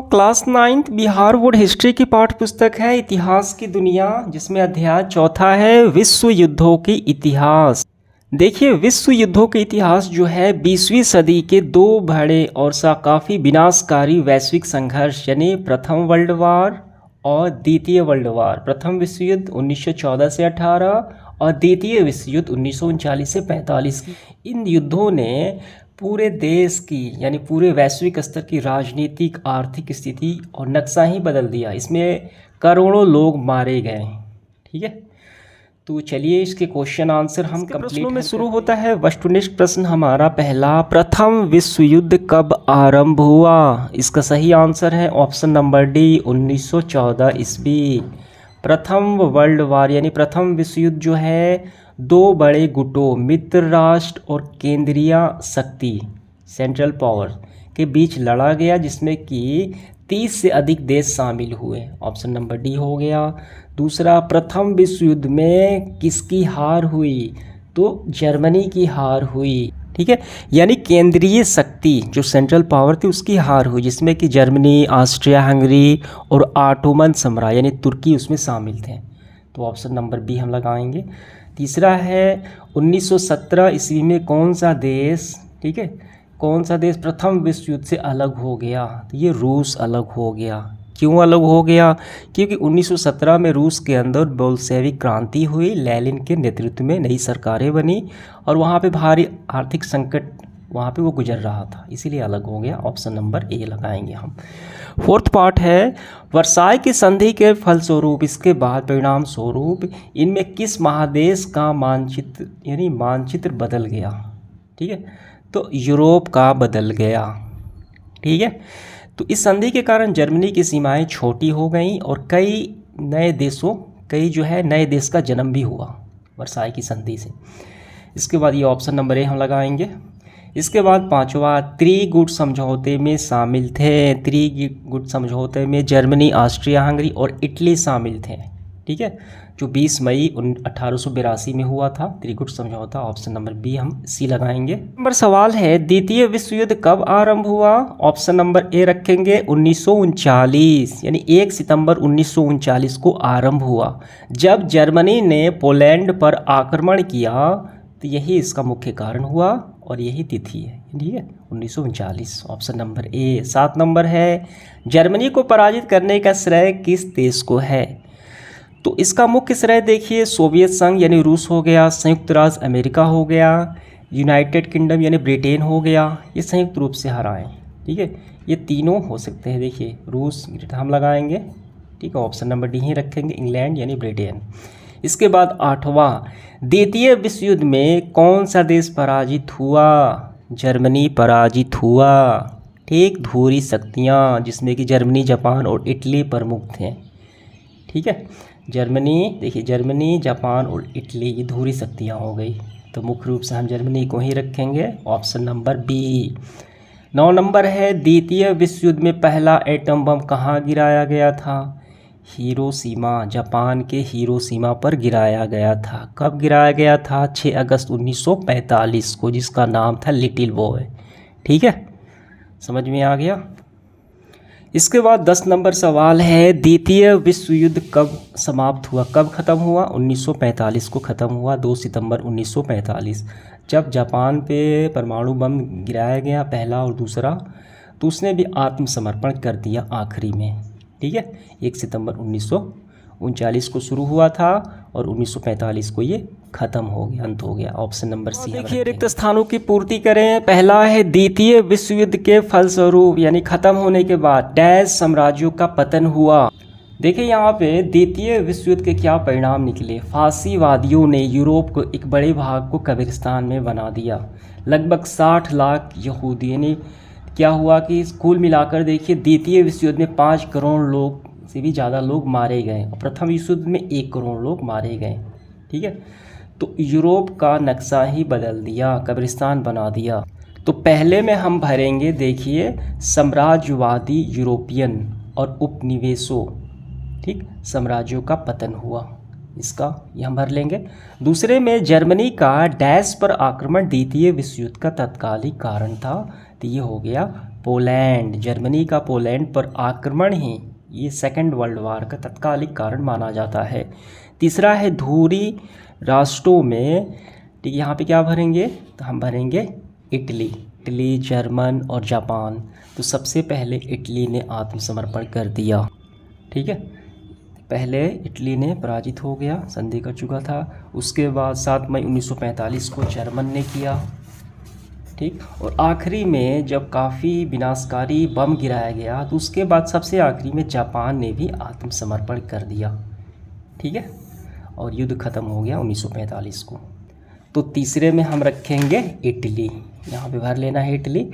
Class 9th Bihar board history की पाठ्य पुस्तक है इतिहास की दुनिया, जिसमें अध्याय चौथा है विश्व युद्धों के इतिहास। देखिए, विश्व युद्धों के इतिहास जो है 20वीं सदी के दो बड़े और काफ़ी विनाशकारी वैश्विक संघर्ष यानी प्रथम वर्ल्ड वार और द्वितीय वर्ल्ड वार। प्रथम विश्व युद्ध 1914 से 18 और द्वितीय विश्व युद्ध 1939 से 45। इन युद्धों ने पूरे देश की यानी पूरे वैश्विक स्तर की राजनीतिक आर्थिक स्थिति और नक्शा ही बदल दिया। इसमें करोड़ों लोग मारे गए। ठीक है, तो चलिए इसके क्वेश्चन आंसर हम प्रश्नों में शुरू होता है। वस्तुनिष्ठ प्रश्न हमारा पहला, प्रथम विश्व युद्ध कब आरंभ हुआ? इसका सही आंसर है ऑप्शन नंबर डी, 1914 ईस्वी। प्रथम वर्ल्ड वार यानी प्रथम विश्व युद्ध जो है दो बड़े गुटों मित्र राष्ट्र और केंद्रीय शक्ति सेंट्रल पावर के बीच लड़ा गया, जिसमें कि 30 से अधिक देश शामिल हुए। ऑप्शन नंबर डी हो गया। दूसरा, प्रथम विश्व युद्ध में किसकी हार हुई? तो जर्मनी की हार हुई। ठीक है, यानी केंद्रीय शक्ति जो सेंट्रल पावर थी उसकी हार हुई, जिसमें कि जर्मनी, ऑस्ट्रिया हंगरी और ऑटोमन साम्राज्य यानी तुर्की उसमें शामिल थे। तो ऑप्शन नंबर बी हम लगाएंगे। तीसरा है 1917 ईस्वी में कौन सा देश, ठीक है, कौन सा देश प्रथम विश्व युद्ध से अलग हो गया? तो ये रूस अलग हो गया। क्यों अलग हो गया? क्योंकि 1917 में रूस के अंदर बोल्शेविक क्रांति हुई, लेनिन के नेतृत्व में नई सरकारें बनी और वहाँ पे भारी आर्थिक संकट वहाँ पे वो गुजर रहा था, इसीलिए अलग हो गया। ऑप्शन नंबर ए लगाएंगे हम। फोर्थ पार्ट है, वर्साई की संधि के फलस्वरूप इसके बाद परिणाम स्वरूप इनमें किस महादेश का मानचित्र यानी मानचित्र बदल गया? ठीक है, तो यूरोप का बदल गया। ठीक है, तो इस संधि के कारण जर्मनी की सीमाएं छोटी हो गईं और कई नए देश का जन्म भी हुआ वर्साई की संधि से। इसके बाद ये ऑप्शन नंबर ए हम लगाएंगे। इसके बाद पांचवा, त्रिगुट समझौते में शामिल थे। त्रिगुट समझौते में जर्मनी, ऑस्ट्रिया हंगरी और इटली शामिल थे। ठीक है, जो 20 मई 1882 में हुआ था त्रिगुट समझौता। ऑप्शन नंबर बी हम सी लगाएंगे। नंबर सवाल है, द्वितीय विश्व युद्ध कब आरंभ हुआ? ऑप्शन नंबर ए रखेंगे 1939 यानी 1 सितंबर 1939 को आरंभ हुआ, जब जर्मनी ने पोलैंड पर आक्रमण किया। तो यही इसका मुख्य कारण हुआ और यही तिथि है। ठीक है, 1939। Option number A. 7 नंबर है, जर्मनी को पराजित करने का श्रेय किस देश को है? तो इसका मुख्य श्रेय देखिए, सोवियत संघ यानी रूस हो गया, संयुक्त राज्य अमेरिका हो गया, यूनाइटेड किंगडम यानी ब्रिटेन हो गया, ये संयुक्त रूप से हराएं। ठीक है, ये तीनों हो सकते हैं। देखिए रूस हम लगाएंगे। ठीक है, ऑप्शन नंबर डी ही रखेंगे, इंग्लैंड यानी ब्रिटेन। इसके बाद 8वां, द्वितीय विश्व युद्ध में कौन सा देश पराजित हुआ? जर्मनी पराजित हुआ। ठीक, धुरी शक्तियाँ जिसमें कि जर्मनी, जापान और इटली प्रमुख थे। ठीक है, जर्मनी, देखिए जर्मनी, जापान और इटली ये धुरी शक्तियाँ हो गई, तो मुख्य रूप से हम जर्मनी को ही रखेंगे। Option number B. 9 नंबर है, द्वितीय विश्व युद्ध में पहला एटम बम कहाँ गिराया गया था? हिरोशिमा, जापान के हिरोशिमा पर गिराया गया था। कब गिराया गया था? 6 अगस्त 1945 को, जिसका नाम था लिटिल बॉय। ठीक है, समझ में आ गया। इसके बाद 10 नंबर सवाल है, द्वितीय विश्व युद्ध कब समाप्त हुआ, कब ख़त्म हुआ? 1945 को ख़त्म हुआ, 2 सितंबर 1945, जब जापान पे परमाणु बम गिराया गया पहला और दूसरा, तो उसने भी आत्मसमर्पण कर दिया आखिरी में। ठीक है, 1 सितंबर 1939 को शुरू हुआ था और 1945 को ये खत्म हो गया, अंत हो गया। Option number C. देखिए, रिक्त स्थानों की पूर्ति करें। पहला है, द्वितीय विश्व युद्ध के फलस्वरूप यानी खत्म होने के बाद डैश साम्राज्यों का पतन हुआ। देखिए यहाँ पे द्वितीय विश्व युद्ध के क्या परिणाम निकले। फांसीवादियों ने यूरोप को एक बड़े भाग को कब्रिस्तान में बना दिया। लगभग 60 लाख यहूदी, यानी क्या हुआ कि कुल मिलाकर देखिए द्वितीय विश्व युद्ध में 5 करोड़ लोग से भी ज़्यादा लोग मारे गए और प्रथम विश्व युद्ध में 1 करोड़ लोग मारे गए। ठीक है, तो यूरोप का नक्शा ही बदल दिया, कब्रिस्तान बना दिया। तो पहले में हम भरेंगे, देखिए साम्राज्यवादी यूरोपियन और उपनिवेशों, ठीक, साम्राज्यों का पतन हुआ, इसका ये हम भर लेंगे। दूसरे में जर्मनी का डैश पर आक्रमण द्वितीय विश्व युद्ध का तत्कालिक कारण था, तो ये हो गया पोलैंड, जर्मनी का पोलैंड पर आक्रमण ही ये सेकेंड वर्ल्ड वार का तत्कालिक कारण माना जाता है। तीसरा है धुरी राष्ट्रों में, ठीक है, यहाँ पे क्या भरेंगे, तो हम भरेंगे इटली, जर्मन और जापान। तो सबसे पहले इटली ने आत्मसमर्पण कर दिया, ठीक है, पहले इटली ने पराजित हो गया, संधि कर चुका था। उसके बाद 7 मई 1945 को जर्मन ने किया, ठीक। और आखिरी में जब काफ़ी विनाशकारी बम गिराया गया तो उसके बाद सबसे आखिरी में जापान ने भी आत्मसमर्पण कर दिया, ठीक है, और युद्ध ख़त्म हो गया 1945 को। तो तीसरे में हम रखेंगे इटली, यहाँ पे भर लेना है इटली।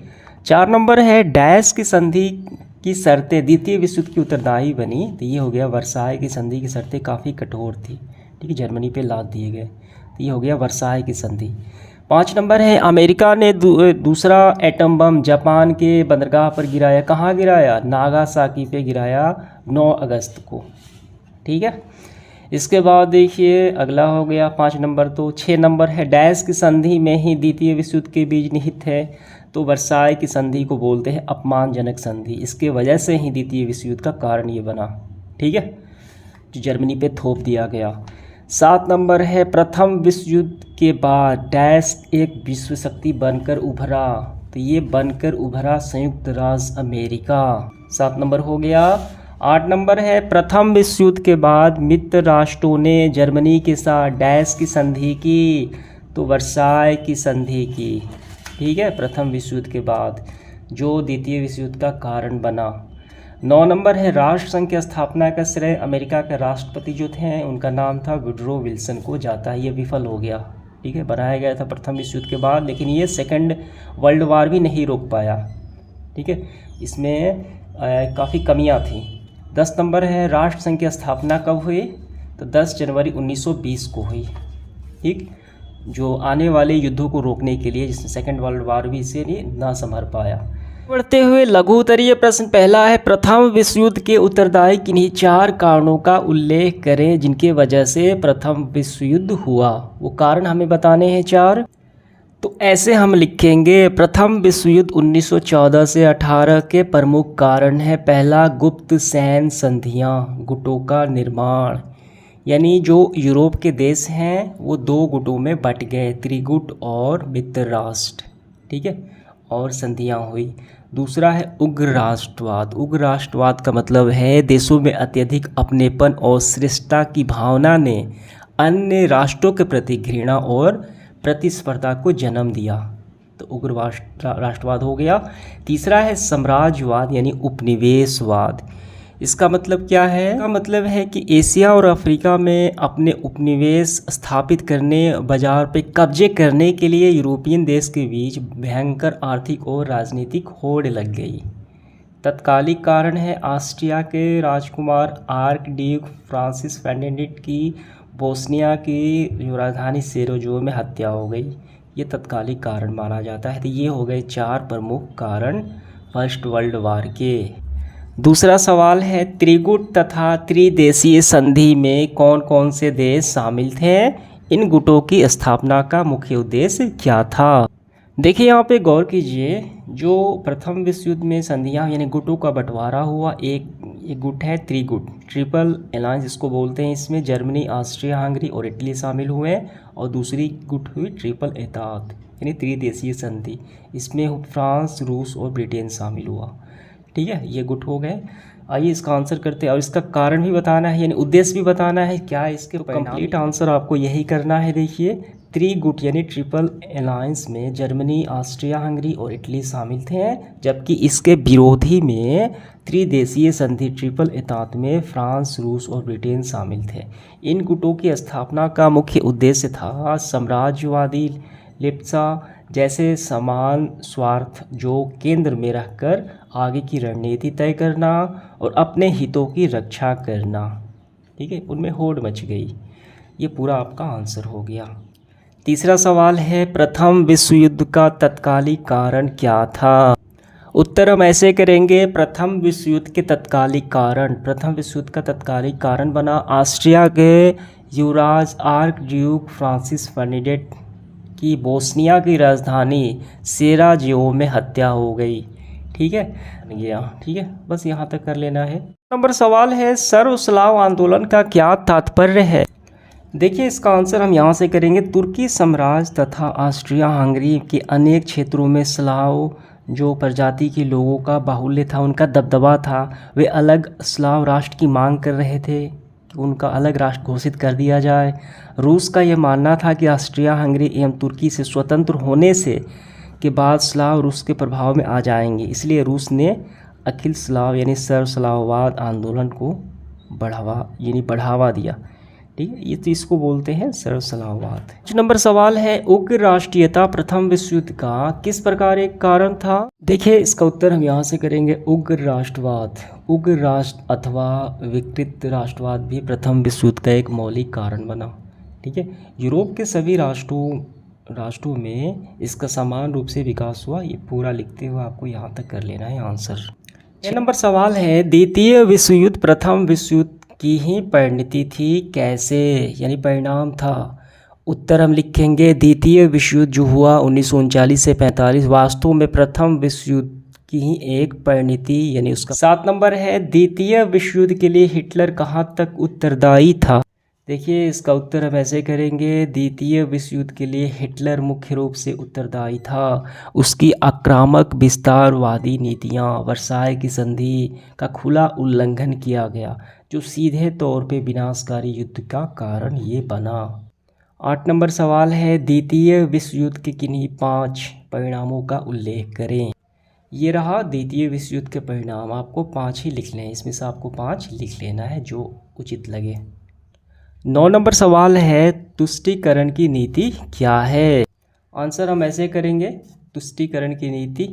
4 नंबर है डैश की संधि की शर्तें द्वितीय विश्व युद्ध की उत्तरदायी बनी, तो ये हो गया वर्साय की संधि की शर्तें काफ़ी कठोर थी, ठीक है, जर्मनी पे लाद दिए गए, तो ये हो गया वर्साय की संधि। 5 नंबर है अमेरिका ने दूसरा एटम बम जापान के बंदरगाह पर गिराया। कहाँ गिराया, नागासाकी पे गिराया 9 अगस्त को, ठीक है। इसके बाद देखिए अगला हो गया 5 नंबर। तो 6 नंबर है डैश की संधि में ही द्वितीय विश्व युद्ध के बीज निहित है, तो वर्साय की संधि को बोलते हैं अपमानजनक संधि, इसके वजह से ही द्वितीय विश्व युद्ध का कारण ये बना, ठीक है, जो जर्मनी पे थोप दिया गया। 7 नंबर है प्रथम विश्व युद्ध के बाद डैश एक विश्व शक्ति बनकर उभरा, तो ये बनकर उभरा संयुक्त राज्य अमेरिका, 7 नंबर हो गया। 8 नंबर है प्रथम विश्व युद्ध के बाद मित्र राष्ट्रों ने जर्मनी के साथ डैश की संधि की, तो वर्साय की संधि की, ठीक है, प्रथम विश्व युद्ध के बाद, जो द्वितीय विश्व युद्ध का कारण बना। 9 नंबर है राष्ट्र संघ की स्थापना का श्रेय अमेरिका के राष्ट्रपति जो थे उनका नाम था वुडरो विल्सन को जाता है, ये विफल हो गया, ठीक है, बनाया गया था प्रथम विश्व युद्ध के बाद, लेकिन ये सेकंड वर्ल्ड वार भी नहीं रोक पाया, ठीक है, इसमें काफ़ी कमियां थी। 10 नंबर है राष्ट्र संघ की स्थापना कब हुई, तो 10 जनवरी 1920 को हुई, ठीक, जो आने वाले युद्धों को रोकने के लिए, जिसमें सेकंड वर्ल्ड वार भी इसे ना संभल पाया। बढ़ते हुए लघु उत्तरीय प्रश्न पहला है प्रथम विश्व युद्ध के उत्तरदायी किन्हीं 4 कारणों का उल्लेख करें जिनके वजह से प्रथम विश्व युद्ध हुआ, वो कारण हमें बताने हैं 4। तो ऐसे हम लिखेंगे प्रथम विश्व युद्ध 1914 से 18 के प्रमुख कारण है, पहला गुप्त सैन्य संधियाँ, गुटों का निर्माण, यानी जो यूरोप के देश हैं वो 2 गुटों में बट गए, त्रिगुट और मित्र राष्ट्र, ठीक है, और संधियाँ हुई। दूसरा है उग्र राष्ट्रवाद, उग्र राष्ट्रवाद का मतलब है देशों में अत्यधिक अपनेपन और श्रेष्ठता की भावना ने अन्य राष्ट्रों के प्रति घृणा और प्रतिस्पर्धा को जन्म दिया, तो उग्र राष्ट्रवाद हो गया। तीसरा है साम्राज्यवाद यानी उपनिवेशवाद, इसका मतलब क्या है, इसका मतलब है कि एशिया और अफ्रीका में अपने उपनिवेश स्थापित करने, बाजार पे कब्जे करने के लिए यूरोपियन देश के बीच भयंकर आर्थिक और राजनीतिक होड़ लग गई। तत्कालिक कारण है ऑस्ट्रिया के राजकुमार आर्क ड्यूक फ्रांसिस फर्डिनेंड की बोस्निया की जो राजधानी सेरोजो में हत्या हो गई, ये तत्कालिक कारण माना जाता है। तो ये हो गए 4 प्रमुख कारण फर्स्ट वर्ल्ड वार के। दूसरा सवाल है त्रिगुट तथा त्रिदेशीय संधि में कौन कौन से देश शामिल थे, इन गुटों की स्थापना का मुख्य उद्देश्य क्या था। देखिए यहाँ पे गौर कीजिए, जो प्रथम विश्व युद्ध में संधियाँ यानी गुटों का बंटवारा हुआ, एक गुट है त्रिगुट, ट्रिपल अलायंस इसको बोलते हैं, इसमें जर्मनी, ऑस्ट्रिया हंगरी और इटली शामिल हुए, और दूसरी गुट हुई ट्रिपल एतात यानी त्रिदेशीय संधि, इसमें फ्रांस, रूस और ब्रिटेन शामिल हुआ, ठीक है, ये गुट हो गए। आइए इसका आंसर करते हैं, और इसका कारण भी बताना है यानी उद्देश्य भी बताना है क्या इसके कंप्लीट आंसर आपको यही करना है। देखिए त्रिगुट यानी ट्रिपल अलायंस में जर्मनी, ऑस्ट्रिया हंगरी और इटली शामिल थे, जबकि इसके विरोधी में त्रिदेशीय संधि ट्रिपल एतात में फ्रांस, रूस और ब्रिटेन शामिल थे। इन गुटों की स्थापना का मुख्य उद्देश्य था साम्राज्यवादी लिप्सा जैसे समान स्वार्थ जो केंद्र में रहकर आगे की रणनीति तय करना और अपने हितों की रक्षा करना, ठीक है, उनमें होड़ मच गई। ये पूरा आपका आंसर हो गया। तीसरा सवाल है प्रथम विश्व युद्ध का तत्कालिक कारण क्या था। उत्तर हम ऐसे करेंगे, प्रथम विश्व युद्ध के तत्कालिक कारण, प्रथम विश्व युद्ध का तत्कालिक कारण बना ऑस्ट्रिया के युवराज आर्क ड्यूक फ्रांसिस फर्डिनेंड की बोस्निया की राजधानी सेराजेवो में हत्या हो गई, ठीक है, गया, ठीक है, बस यहाँ तक कर लेना है। नंबर सवाल है, सर्व स्लाव आंदोलन का क्या तात्पर्य है? देखिए इसका आंसर हम यहाँ से करेंगे, तुर्की साम्राज्य तथा ऑस्ट्रिया हंगरी के अनेक क्षेत्रों में स्लाव जो प्रजाति के लोगों का बाहुल्य था, उनका दबदबा था, वे अलग स्लाव राष्ट्र की मांग कर रहे थे कि उनका अलग राष्ट्र घोषित कर दिया जाए। रूस का यह मानना था कि ऑस्ट्रिया हंगरी एवं तुर्की से स्वतंत्र होने से के बाद स्लाव रूस के प्रभाव में आ जाएंगे, इसलिए रूस ने अखिल स्लाव यानी सर्व स्लाववाद आंदोलन को बढ़ावा दिया। ठीक है, ये तो इसको बोलते हैं सर्व स्लाववाद। 5 नंबर सवाल है, उग्र राष्ट्रीयता प्रथम विश्व युद्ध का किस प्रकार एक कारण था? देखिए इसका उत्तर हम यहाँ से करेंगे, उग्र राष्ट्रवाद। उग्र राष्ट्र अथवा विकृत राष्ट्रवाद भी प्रथम विश्व युद्ध का एक मौलिक कारण बना। ठीक है, यूरोप के सभी राष्ट्रों में इसका समान रूप से विकास हुआ। ये पूरा लिखते हुए आपको यहाँ तक कर लेना है आंसर। 6 नंबर सवाल है, द्वितीय विश्व युद्ध प्रथम विश्व युद्ध की ही परिणति थी, कैसे यानी परिणाम था? उत्तर हम लिखेंगे, द्वितीय विश्व युद्ध जो हुआ 1939 से 45 वास्तव में प्रथम विश्व युद्ध की ही एक परिणति यानी उसका। 7 नंबर है, द्वितीय विश्व युद्ध के लिए हिटलर कहाँ तक उत्तरदायी था? देखिए इसका उत्तर हम ऐसे करेंगे, द्वितीय विश्व युद्ध के लिए हिटलर मुख्य रूप से उत्तरदायी था। उसकी आक्रामक विस्तारवादी नीतियां, वर्साय की संधि का खुला उल्लंघन किया गया, जो सीधे तौर पे विनाशकारी युद्ध का कारण ये बना। 8 नंबर सवाल है, द्वितीय विश्व युद्ध के किन्हीं 5 परिणामों का उल्लेख करें। ये रहा द्वितीय विश्व युद्ध के परिणाम, आपको 5 ही लिखने हैं, इसमें से आपको 5 लिख लेना है जो उचित लगे। 9 नंबर सवाल है, तुष्टीकरण की नीति क्या है? आंसर हम ऐसे करेंगे, तुष्टीकरण की नीति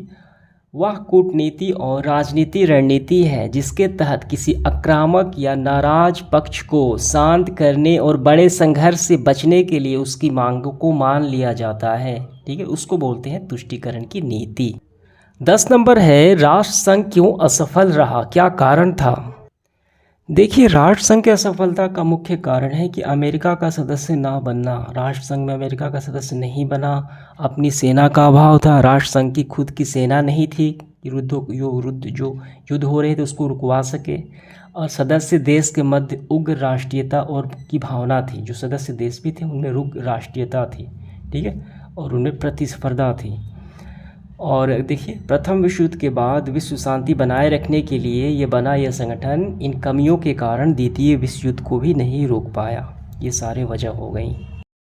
वह कूटनीति और राजनीति रणनीति है जिसके तहत किसी आक्रामक या नाराज पक्ष को शांत करने और बड़े संघर्ष से बचने के लिए उसकी मांगों को मान लिया जाता है। ठीक है, उसको बोलते हैं तुष्टीकरण की नीति। 10 नंबर है, राष्ट्र संघ क्यों असफल रहा, क्या कारण था? देखिए राष्ट्र संघ की असफलता का मुख्य कारण है कि अमेरिका का सदस्य ना बनना। राष्ट्र संघ में अमेरिका का सदस्य नहीं बना, अपनी सेना का अभाव था, राष्ट्र संघ की खुद की सेना नहीं थी कि जो युद्ध हो रहे थे उसको रुकवा सके, और सदस्य देश के मध्य उग्र राष्ट्रीयता और की भावना थी। जो सदस्य देश भी थे उनमें उग्र राष्ट्रीयता थी, ठीक है, और उनमें प्रतिस्पर्धा थी। और देखिए प्रथम विश्व युद्ध के बाद विश्व शांति बनाए रखने के लिए ये बना यह संगठन इन कमियों के कारण द्वितीय विश्व युद्ध को भी नहीं रोक पाया। ये सारे वजह हो गई।